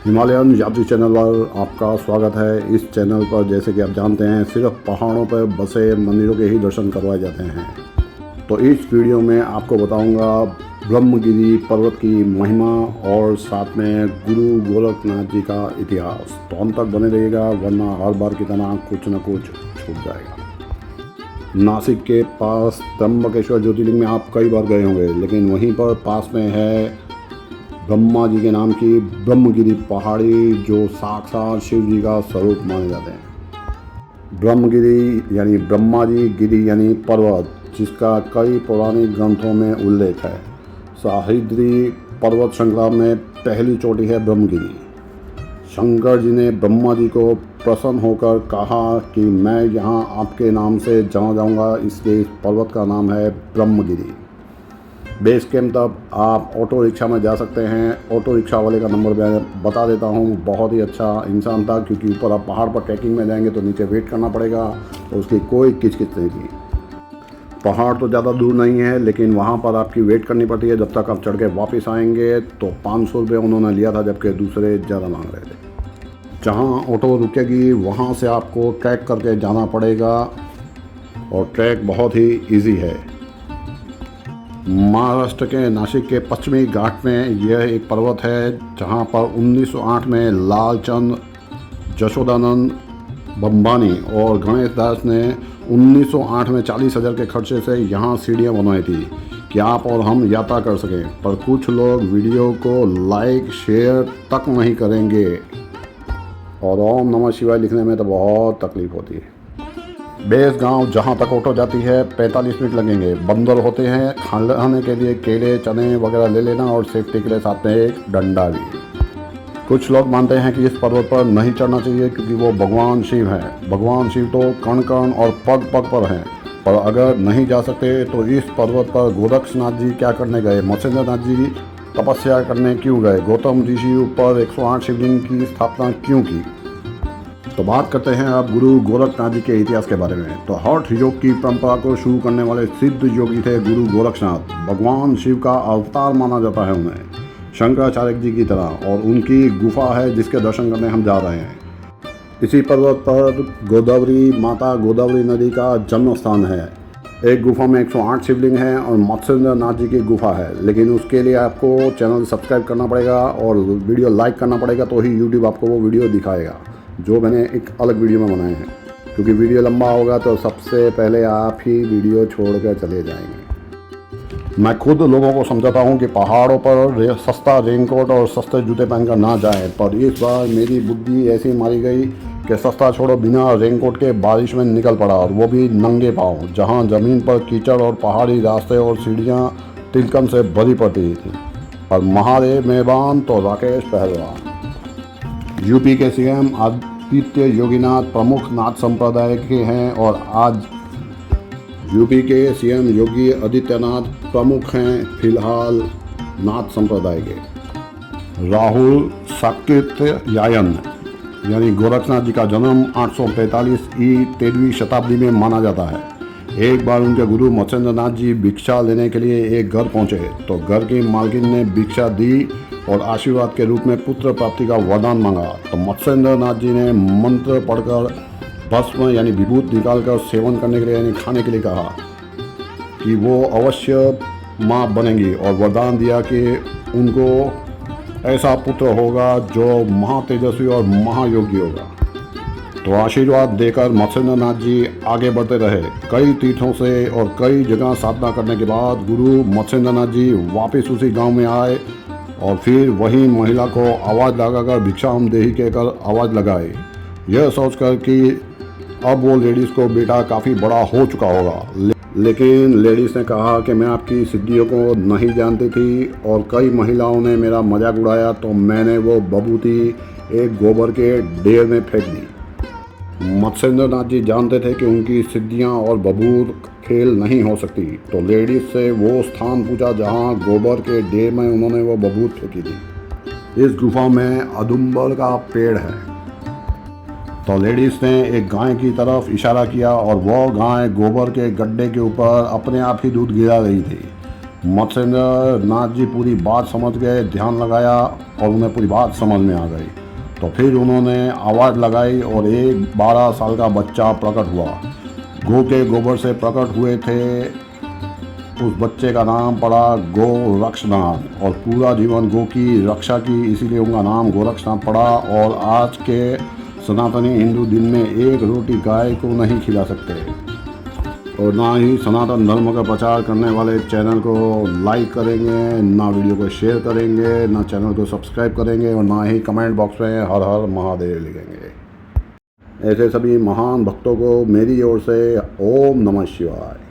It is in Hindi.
हिमालयन यात्री चैनल पर आपका स्वागत है। इस चैनल पर जैसे कि आप जानते हैं सिर्फ पहाड़ों पर बसे मंदिरों के ही दर्शन करवाए जाते हैं। तो इस वीडियो में आपको बताऊंगा ब्रह्मगिरी पर्वत की महिमा और साथ में गुरु गोरखनाथ जी का इतिहास। तो अंत तक बने रहिएगा, वरना हर बार की तरह कुछ न कुछ छूट जाएगा। नासिक के पास त्र्यंबकेश्वर ज्योतिर्लिंग में आप कई बार गए होंगे, लेकिन वहीं पर पास में है ब्रह्मा जी के नाम की ब्रह्मगिरी पहाड़ी, जो साक्षात शिव जी का स्वरूप माने जाते हैं। ब्रह्मगिरी यानी ब्रह्मा जी, गिरी यानी पर्वत, जिसका कई पौराणिक ग्रंथों में उल्लेख है। सह्याद्री पर्वत श्रृंखला में पहली चोटी है ब्रह्मगिरी। शंकर जी ने ब्रह्मा जी को प्रसन्न होकर कहा कि मैं यहाँ आपके नाम से जाना जाऊँगा, इसलिए इस पर्वत का नाम है ब्रह्मगिरी। बेस कैंप तक आप ऑटो रिक्शा में जा सकते हैं। ऑटो रिक्शा वाले का नंबर मैं बता देता हूँ। बहुत ही अच्छा इंसान था, क्योंकि ऊपर आप पहाड़ पर ट्रैकिंग में जाएंगे तो नीचे वेट करना पड़ेगा और उसकी कोई किचकिच नहीं थी। पहाड़ तो ज़्यादा दूर नहीं है, लेकिन वहाँ पर आपकी वेट करनी पड़ती है जब तक आप चढ़ के वापस आएंगे। तो 500 रुपये उन्होंने लिया था, जबकि दूसरे ज़्यादा मांग रहे थे। जहाँ ऑटो रुकेगी वहाँ से आपको ट्रैक करके जाना पड़ेगा, और ट्रैक बहुत ही ईजी है। महाराष्ट्र के नासिक के पश्चिमी घाट में यह एक पर्वत है, जहां पर 1908 में लालचंद जशोदानंद बंबानी और गणेश दास ने 1908 में 40,000 के खर्चे से यहां सीढ़ियां बनवाई थी कि आप और हम यात्रा कर सकें। पर कुछ लोग वीडियो को लाइक शेयर तक नहीं करेंगे, और ओम नमः शिवाय लिखने में तो बहुत तकलीफ होती है। बेस गांव जहां तक ऑटो जाती है 45 मिनट लगेंगे। बंदर होते हैं, खाने के लिए केले चने वगैरह ले लेना, और सेफ्टी के लिए साथ में एक डंडा भी। कुछ लोग मानते हैं कि इस पर्वत पर नहीं चढ़ना चाहिए, क्योंकि वो भगवान शिव हैं। भगवान शिव तो कण कण और पग पग पर हैं। पर अगर नहीं जा सकते तो इस पर्वत पर गोरक्षनाथ जी क्या करने गए, मत्स्येंद्रनाथ जी तपस्या करने क्यों गए, गौतम ऋषि ऊपर 108 शिवलिंग की स्थापना क्यों की। तो बात करते हैं अब गुरु गोरखनाथ जी के इतिहास के बारे में। तो हठ योग की परंपरा को शुरू करने वाले सिद्ध योगी थे गुरु गोरखनाथ। भगवान शिव का अवतार माना जाता है उन्हें, शंकराचार्य जी की तरह। और उनकी गुफा है जिसके दर्शन करने हम जा रहे हैं। इसी पर्वत पर गोदावरी माता गोदावरी नदी का जन्म स्थान है। एक गुफा में 108 शिवलिंग हैं और मत्स्येंद्रनाथ जी की गुफा है। लेकिन उसके लिए आपको चैनल सब्सक्राइब करना पड़ेगा और वीडियो लाइक करना पड़ेगा, तो ही यूट्यूब आपको वो वीडियो दिखाएगा, जो मैंने एक अलग वीडियो में बनाए हैं। क्योंकि वीडियो लंबा होगा तो सबसे पहले आप ही वीडियो छोड़कर चले जाएंगे। मैं खुद लोगों को समझाता हूं कि पहाड़ों पर सस्ता रेनकोट और सस्ते जूते पहनकर ना जाएं, पर इस बार मेरी बुद्धि ऐसी मारी गई कि सस्ता छोड़ो, बिना रेनकोट के बारिश में निकल पड़ा, और वो भी नंगे पाँव, जहां ज़मीन पर कीचड़ और पहाड़ी रास्ते और सीढ़ियाँ तिलकन से भरी पड़ती थी। और महादेव मेहमान तो राकेश पहलवान। यूपी के सीएम आदित्य योगीनाथ प्रमुख नाथ संप्रदाय के हैं, और आज यूपी के सीएम योगी आदित्यनाथ प्रमुख हैं फिलहाल नाथ संप्रदाय के। राहुल साकेत्यायन यानी गोरखनाथ जी का जन्म 845 ई 13वीं शताब्दी में माना जाता है। एक बार उनके गुरु मत्स्येंद्रनाथ जी भिक्षा लेने के लिए एक घर पहुंचे, तो घर की मालकिन ने भिक्षा दी और आशीर्वाद के रूप में पुत्र प्राप्ति का वरदान मांगा। तो मत्स्येंद्रनाथ जी ने मंत्र पढ़कर भस्म यानी विभूत निकालकर सेवन करने के लिए यानी खाने के लिए कहा कि वो अवश्य माँ बनेंगी, और वरदान दिया कि उनको ऐसा पुत्र होगा जो महातेजस्वी और महायोगी होगा। तो आशीर्वाद देकर मत्स्येंद्रनाथ जी आगे बढ़ते रहे। कई तीर्थों से और कई जगह साधना करने के बाद गुरु मत्स्येंद्रनाथ जी वापस उसी गांव में आए, और फिर वही महिला को आवाज़ लगाकर भिक्षाम देही कहकर आवाज़ लगाए, यह सोचकर कि अब वो लेडीज़ को बेटा काफ़ी बड़ा हो चुका होगा। लेकिन लेडीज़ ने कहा कि मैं आपकी सिद्धियों को नहीं जानती थी, और कई महिलाओं ने मेरा मजाक उड़ाया, तो मैंने वो बबूती एक गोबर के ढेर में फेंक दी। मत्स्येंद्रनाथ जी जानते थे कि उनकी सिद्धियां और बबूत खेल नहीं हो सकती, तो लेडीज से वो स्थान पूछा जहां गोबर के ढेर में उन्होंने वो बबूत फेंकी थी। इस गुफा में अदुम्बर का पेड़ है। तो लेडीज ने एक गाय की तरफ इशारा किया, और वो गाय गोबर के गड्ढे के ऊपर अपने आप ही दूध गिरा रही थी। मत्स्येंद्र नाथ जी पूरी बात समझ गए, ध्यान लगाया और उन्हें पूरी बात समझ में आ गई। तो फिर उन्होंने आवाज़ लगाई और एक 12 साल का बच्चा प्रकट हुआ। गौ के गोबर से प्रकट हुए थे। उस बच्चे का नाम पड़ा गोरक्षनाथ और पूरा जीवन गौ की रक्षा की, इसीलिए उनका नाम गोरक्षनाथ पड़ा। और आज के सनातनी हिंदू दिन में एक रोटी गाय को नहीं खिला सकते और ना ही सनातन धर्म का प्रचार करने वाले चैनल को लाइक करेंगे, ना वीडियो को शेयर करेंगे, ना चैनल को सब्सक्राइब करेंगे और ना ही कमेंट बॉक्स में हर हर महादेव लिखेंगे। ऐसे सभी महान भक्तों को मेरी ओर से ओम नमः शिवाय।